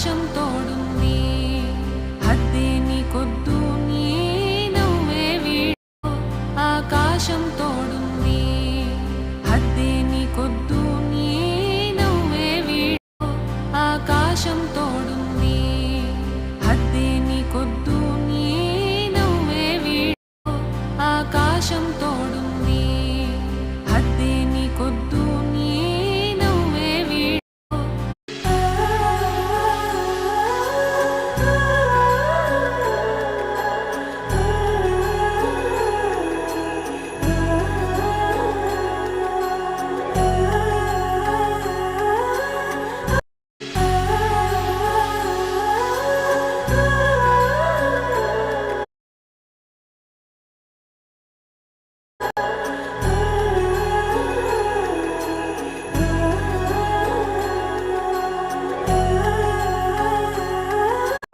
ఆకాశం తోడుంది హద్దే నీకొద్దు నీ నువ్వే వీడు ఆకాశం తోడుంది హద్దే నీకొద్దు నీ నువ్వే వీడు ఆకాశం తోడుంది హద్దే నీకొద్దు నీ నువ్వే వీడు ఆకాశం తోడుంది హద్దే నీకొద్దు నీ నువ్వే వీడు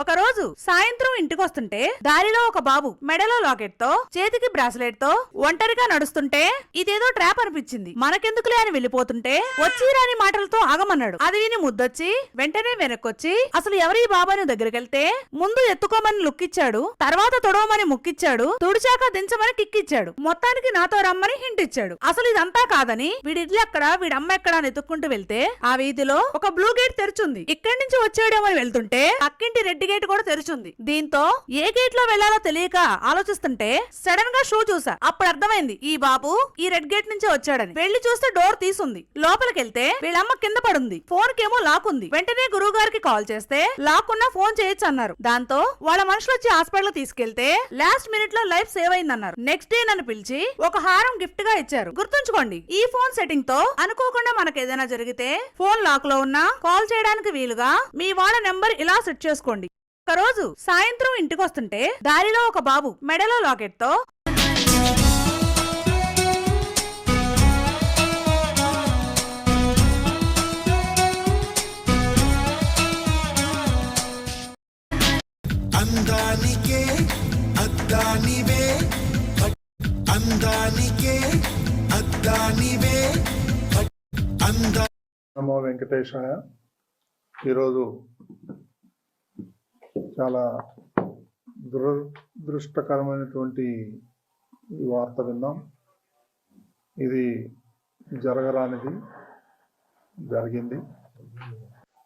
ఒక రోజు సాయంత్రం ఇంటికొస్తుంటే దారిలో ఒక బాబు మెడలో లాకెట్ తో చేతికి బ్రాస్లెట్ తో ఒంటరిగా నడుస్తుంటే ఇదేదో ట్రాప్ అనిపించింది, మనకెందుకులే అని వెళ్ళిపోతుంటే వచ్చి రాని మాటలతో ఆగమన్నాడు. అది విని ముద్దొచ్చి వెంటనే వెనక్కొచ్చి అసలు ఎవరి బాబు అని దగ్గరికెళ్తే ముందు ఎత్తుకోమని లుక్కిచ్చాడు, తర్వాత తొడవమని ముక్కిచ్చాడు, తుడిచాక దించమని కిక్కిచ్చాడు, మొత్తానికి నాతో రమ్మని హింట్ ఇచ్చాడు. అసలు ఇదంతా కాదని వీడిల్లు ఎక్కడ వీడమ్మ ఎక్కడ అని ఎత్తుక్కుంటూ వెళ్తే ఆ వీధిలో ఒక బ్లూ గేట్ తెరుచుంది. ఇక్కడి నుంచి వచ్చేయడమని వెళ్తుంటే పక్కింటి రెడ్ గేట్ కూడా తెరుచుంది. దీంతో ఏ గేట్ లో వెళ్లాలో తెలియక ఆలోచిస్తుంటే సడన్ గా షూ చూసా. అప్పుడు అర్థమైంది ఈ బాబు ఈ రెడ్ గేట్ నుంచి వచ్చాడని. వెళ్లి చూస్తే డోర్ తీసుంది. లోపలికెళ్తే వీళ్ళమ్మ కింద పడుంది. ఫోన్ కేమో లాక్ ఉంది. వెంటనే గురువు గారికి కాల్ చేస్తే లాక్ ఉన్నా ఫోన్ చేయొచ్చు అన్నారు. దాంతో వాళ్ళ మనుషులు వచ్చి హాస్పిటల్ తీసుకెళ్తే లాస్ట్ మినిట్ లో లైఫ్ సేవ్ అయిందన్నారు. నెక్స్ట్ డే నన్ను పిలిచి ఒక హారం గిఫ్ట్ గా ఇచ్చారు. గుర్తుంచుకోండి, ఈ ఫోన్ సెట్టింగ్ తో అనుకోకుండా మనకు ఏదైనా జరిగితే ఫోన్ లాక్ లో ఉన్నా కాల్ చేయడానికి వీలుగా మీ వాళ్ళ నెంబర్ ఇలా సెట్ చేసుకోండి. ఒక రోజు సాయంత్రం ఇంటికొస్తుంటే దారిలో ఒక బాబు మెడలో లాకెట్ తో అందానికే అద్దానివే అందానికే అద్దానివే నమో వెంకటేశాయ. ఈరోజు చాలా దురదృష్టకరమైనటువంటి ఈ వార్త విన్నాం. ఇది జరగరానిది జరిగింది.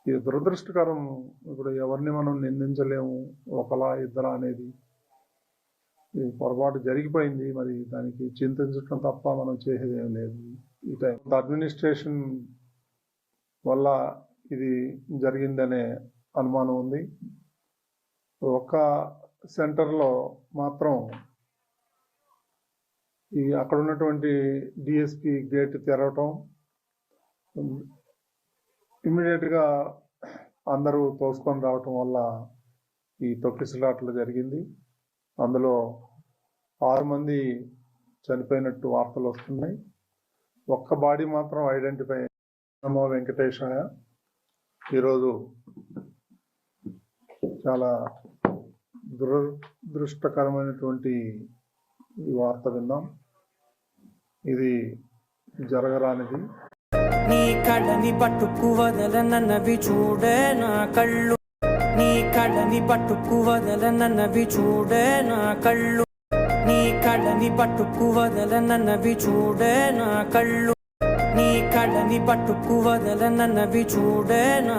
ఇది దురదృష్టకరం. ఇప్పుడు ఎవరిని మనం నిందించలేము, ఒకలా ఇద్దరా అనేది. ఇది పొరపాటు జరిగిపోయింది, మరి దానికి చింతించడం తప్ప మనం చేసేది ఏం లేదు. ఈ టైం అడ్మినిస్ట్రేషన్ వల్ల ఇది జరిగిందనే అనుమానం ఉంది. ఒక సెంటర్లో మాత్రం ఈ అక్కడ ఉన్నటువంటి డిఎస్పి గేట్ తెరవటం, ఇమ్మీడియట్గా అందరూ తోసుకొని రావటం వల్ల ఈ తొక్కిసలాట్లు జరిగింది. అందులో 6 మంది చనిపోయినట్టు వార్తలు వస్తున్నాయి. ఒక్క బాడీ మాత్రం ఐడెంటిఫై. నమో వెంకటేశాయ. ఈరోజు చాలా దురదృష్టకరమైనటువంటి ఈ వార్త విన్నాం. ఇది జరగరానిది. నీ కళ్ళని పట్టుకు వదలనన్నవి చూడే నా కళ్ళు, నీ కళ్ళని పట్టుకు వదలనన్నవి చూడే నా కళ్ళు, నీ కళ్ళని పట్టుకు వదలనన్నవి చూడే నా కళ్ళు, నీ కళ్ళని పట్టుకు వదలనన్నవి చూడే నా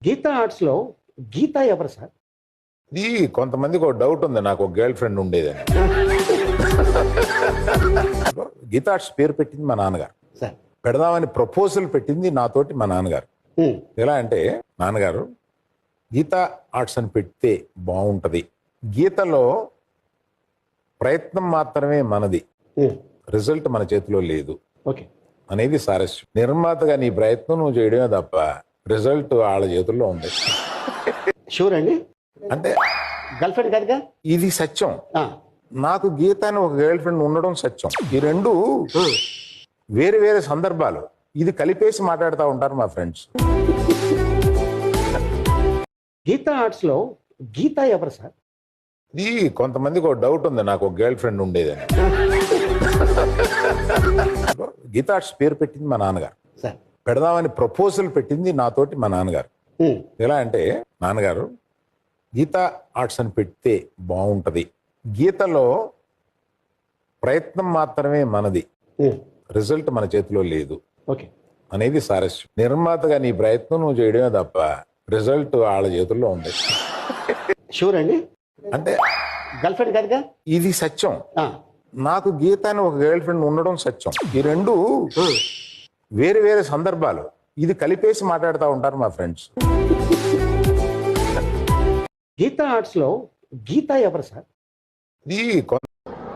గీతా ఆర్ట్స్లో గీత ఎవరు సార్? ఇది కొంతమందికి ఒక డౌట్ ఉంది, నాకు ఒక గర్ల్ ఫ్రెండ్ ఉండేదని. గీతా ఆర్ట్స్ పేరు పెట్టింది మా నాన్నగారు. సార్ పెడదామని ప్రపోజల్ పెట్టింది నాతోటి మా నాన్నగారు. ఎలా అంటే, నాన్నగారు గీతా ఆర్ట్స్ అని పెడితే బాగుంటది, గీతలో ప్రయత్నం మాత్రమే మనది, రిజల్ట్ మన చేతిలో లేదు ఓకే అనేది సారస్యం. నిర్మాతగా నీ ప్రయత్నం నువ్వు చేయడమే తప్ప రిజల్ట్ వాళ్ళ చేతుల్లో ఉంది. షూర్ అండి. అంటే గర్ల్ ఫ్రెండ్ కాదుగా? ఇది సత్యం. నాకు గీత అని ఒక గర్ల్ ఫ్రెండ్ ఉండడం సత్యం. ఈ రెండు వేరే వేరే సందర్భాలు, ఇది కలిపేసి మాట్లాడుతూ ఉంటారు మా ఫ్రెండ్స్. గీతా ఆర్ట్స్లో గీత ఎవరు సార్? ఇది కొంతమందికి ఒక డౌట్ ఉంది, నాకు ఒక గర్ల్ ఫ్రెండ్ ఉండేదని. గీతా ఆర్ట్స్ పేరు పెట్టింది మా నాన్నగారు. సార్ పెడదామని ప్రపోజల్ పెట్టింది నాతోటి మా నాన్నగారు. ఎలా అంటే, నాన్నగారు గీతా ఆర్ట్స్ అని పెడితే బాగుంటది, గీతలో ప్రయత్నం మాత్రమే మనది, రిజల్ట్ మన చేతిలో లేదు ఓకే అనేది సారస్యం. నిర్మాతగా నీ ప్రయత్నం నువ్వు చేయడమే తప్ప రిజల్ట్ వాళ్ళ చేతుల్లో ఉంది. షూర్ అండి. అంటే గర్ల్ ఫ్రెండ్ కాదుగా? ఇది సత్యం. నాకు గీత అని ఒక గర్ల్ ఫ్రెండ్ ఉండడం సత్యం. ఈ రెండు వేరే వేరే సందర్భాలు, ఇది కలిపేసి మాట్లాడుతూ ఉంటారు మా ఫ్రెండ్స్. గీతా ఆర్ట్స్లో గీత ఎవరు సార్? ఇది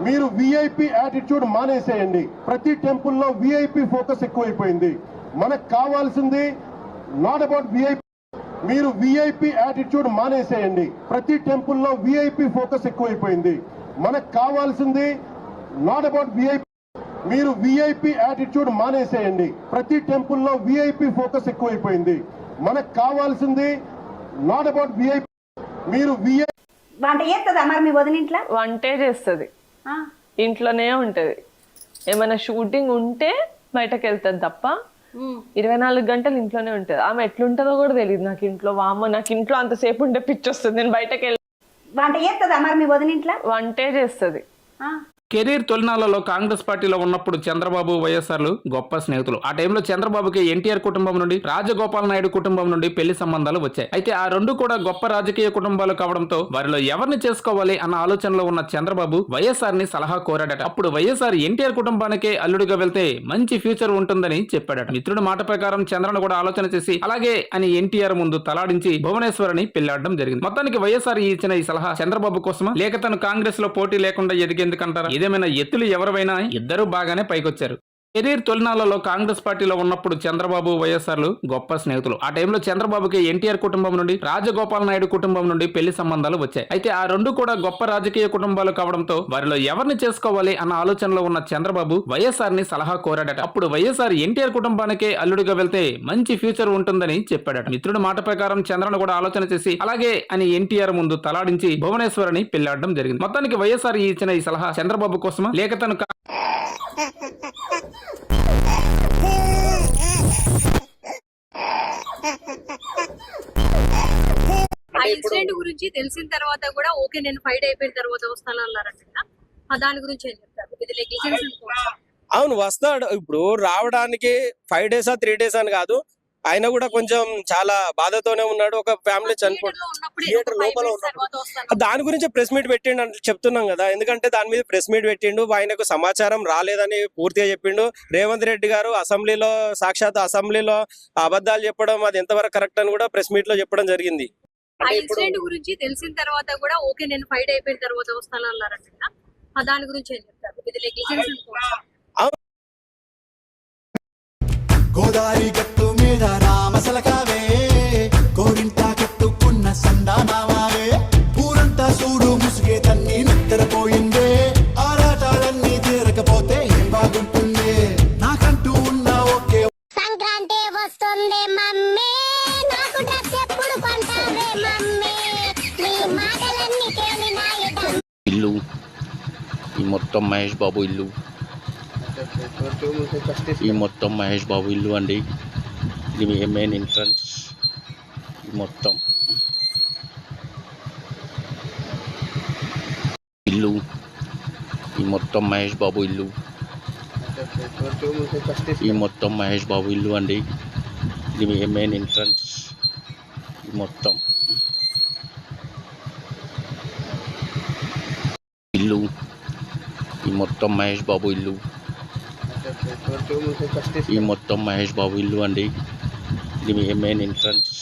మీరు విఐపి యాటిట్యూడ్ మానేసేయండి. ప్రతి టెంపుల్లో విఐపి ఫోకస్ ఎక్కువైపోయింది. మనకు కావాల్సింది నాట్ అబౌట్ విఐపి. మీరు విఐపి యాటిట్యూడ్ మానేసేయండి. ప్రతి టెంపుల్లో విఐపి ఫోకస్ ఎక్కువైపోయింది. మనకు కావాల్సింది నాట్ అబౌట్ విఐపి. మీరు విఐపి యాటిట్యూడ్ మానేసేయండి. ప్రతి టెంపుల్లో విఐపి ఫోకస్ ఎక్కువైపోయింది. మనకు కావాల్సింది నాట్ అబౌట్ విఐపి. మీరు వంట చేస్తుందా మరి మీ వదిన ఇంట్లో? వంటే చేస్తుంది, ఇంట్లోనే ఉంటది. ఏమైనా షూటింగ్ ఉంటే బయటకు వెళ్తుంది తప్ప 24 గంటలు ఇంట్లోనే ఉంటది. ఆమె ఎట్లుంటుందో కూడా తెలియదు నాకు ఇంట్లో. వామ్మ, నాకు ఇంట్లో అంతసేపు ఉంటే పిచ్చి వస్తుంది. నేను బయటకు వెళ్ళి వంట చేస్తుందా మరి మీ వదిన ఇంట్లో? వంటే చేస్తుంది. కెరీర్ తొలినాళ్లలో కాంగ్రెస్ పార్టీలో ఉన్నప్పుడు చంద్రబాబు వైఎస్ఆర్లు గొప్ప స్నేహితులు. ఆ టైంలో చంద్రబాబుకి ఎన్టీఆర్ కుటుంబం నుండి రాజగోపాల్ నాయుడు కుటుంబం నుండి పెళ్లి సంబంధాలు వచ్చాయి. అయితే ఆ రెండు కూడా గొప్ప రాజకీయ కుటుంబాలు కావడంతో వారిలో ఎవరిని చేసుకోవాలి అన్న ఆలోచనలో ఉన్న చంద్రబాబు వైఎస్ఆర్ ని సలహా కోరాడట. అప్పుడు వైఎస్ఆర్ ఎన్టీఆర్ కుటుంబానికే అల్లుడిగా వెళ్తే మంచి ఫ్యూచర్ ఉంటుందని చెప్పాడట. మిత్రుడి మాట ప్రకారం చంద్రను కూడా ఆలోచన చేసి అలాగే అని ఎన్టీఆర్ ముందు తలాడించి భువనేశ్వరిని పెళ్లాడడం జరిగింది. మొత్తానికి వైఎస్ఆర్ ఇచ్చిన ఈ సలహా చంద్రబాబు కోసమా లేక తను కాంగ్రెస్ లో పోటీ లేకుండా ఎదిగేందుకంటారా? ఏదేమైనా ఎత్తులు ఎవరైనా ఇద్దరు బాగానే పైకొచ్చారు. కెరీర్ తొలినాళ్లలో కాంగ్రెస్ పార్టీలో ఉన్నప్పుడు చంద్రబాబు వైఎస్ఆర్లు గొప్ప స్నేహితులు. ఆ టైంలో చంద్రబాబుకి ఎన్టీఆర్ కుటుంబం నుండి రాజగోపాల్ నాయుడు కుటుంబం నుండి పెళ్లి సంబంధాలు వచ్చాయి. అయితే ఆ రెండు కూడా గొప్ప రాజకీయ కుటుంబాలు కావడంతో వారిలో ఎవరిని చేసుకోవాలి అన్న ఆలోచనలో ఉన్న చంద్రబాబు వైఎస్ఆర్ ని సలహా కోరాడట. అప్పుడు వైఎస్ఆర్ ఎన్టీఆర్ కుటుంబానికే అల్లుడిగా వెళ్తే మంచి ఫ్యూచర్ ఉంటుందని చెప్పాడట. మిత్రుడి మాట ప్రకారం చంద్రను కూడా ఆలోచన చేసి అలాగే అని ఎన్టీఆర్ ముందు తలాడించి భువనేశ్వరిని పెళ్లాడడం జరిగింది. మొత్తానికి వైఎస్ఆర్ ఇచ్చిన ఈ సలహా చంద్రబాబు కోసమా లేక తను ఆ ఇన్సిడెంట్ గురించి తెలిసిన తర్వాత కూడా ఓకే నేను ఫైట్ అయిపోయిన తర్వాత వస్తాను అన్నారంట. దాని గురించి ఏం చెప్తారు? ఇది నెగ్లిజెన్స్ అనుకోవచ్చా? అవును, వస్తాడు. ఇప్పుడు రావడానికి 5 days 3 days అని కాదు, ఆయన కూడా కొంచెం చాలా బాధతోనే ఉన్నాడు. ఒక ఫ్యామిలీ చనిపోయింది, థియేటర్ లోపల ఉన్నాడు. దాని గురించి ప్రెస్ మీట్ పెట్టిండు అంటే చెప్తున్నాం కదా. ఎందుకంటే దాని మీద ప్రెస్ మీట్ పెట్టిండు. ఆయనకు సమాచారం రాలేదని పూర్తిగా చెప్పిండు. రేవంత్ రెడ్డి గారు అసెంబ్లీలో సాక్షాత్ అసెంబ్లీలో అబద్ధాలు చెప్పడం అది ఎంతవరకు కరెక్ట్ అని కూడా ప్రెస్ మీట్ లో చెప్పడం జరిగింది. ఆ ఇన్సిడెంట్ గురించి తెలిసిన తర్వాత కూడా ఓకే నేను ఫైట్ అయిపోయిన తర్వాత వస్తాను అన్నారంట. దాని గురించి ఏం చెప్తారు? ఇది నెగ్లిజెన్స్ అనుకోవచ్చా? గోదావరి గట్టు మీద రామసలకావే, కోరింటా కట్టుకున్న సందామావే, ఊరంతా చూడు ముసుగే తన్ని నిద్రపోయిందే, ఆరాటాలన్నీ తీరకపోతే ఏం బాగుంటుంది, నాకంటూ ఉన్న ఒకే సంక్రాంతి వస్తుంది మమ్మీ, నాకు డ్రెస్ ఎప్పుడు కొంటావే మమ్మీ, నీ మాటలన్నీ కేలినాయట. ఇల్లు ఈ మొత్తం మహేష్ బాబు ఇల్లు, ఈ మొత్తం మహేష్ బాబు ఇల్లు అండి. ఇది మెయిన్ ఎంట్రన్స్. ఈ మొత్తం ఇల్లు, ఈ మొత్తం మహేష్ బాబు ఇల్లు, ఈ మొత్తం మహేష్ బాబు ఇల్లు అండి. ఇది మెయిన్ ఎంట్రన్స్. ఈ ఈ మొత్తం ఇల్లు, ఈ మొత్తం మహేష్ బాబు ఇల్లు, ఈ మొత్తం మహేష్ బాబు ఇల్లు అండి. ఇది మెయిన్ ఎంట్రన్స్.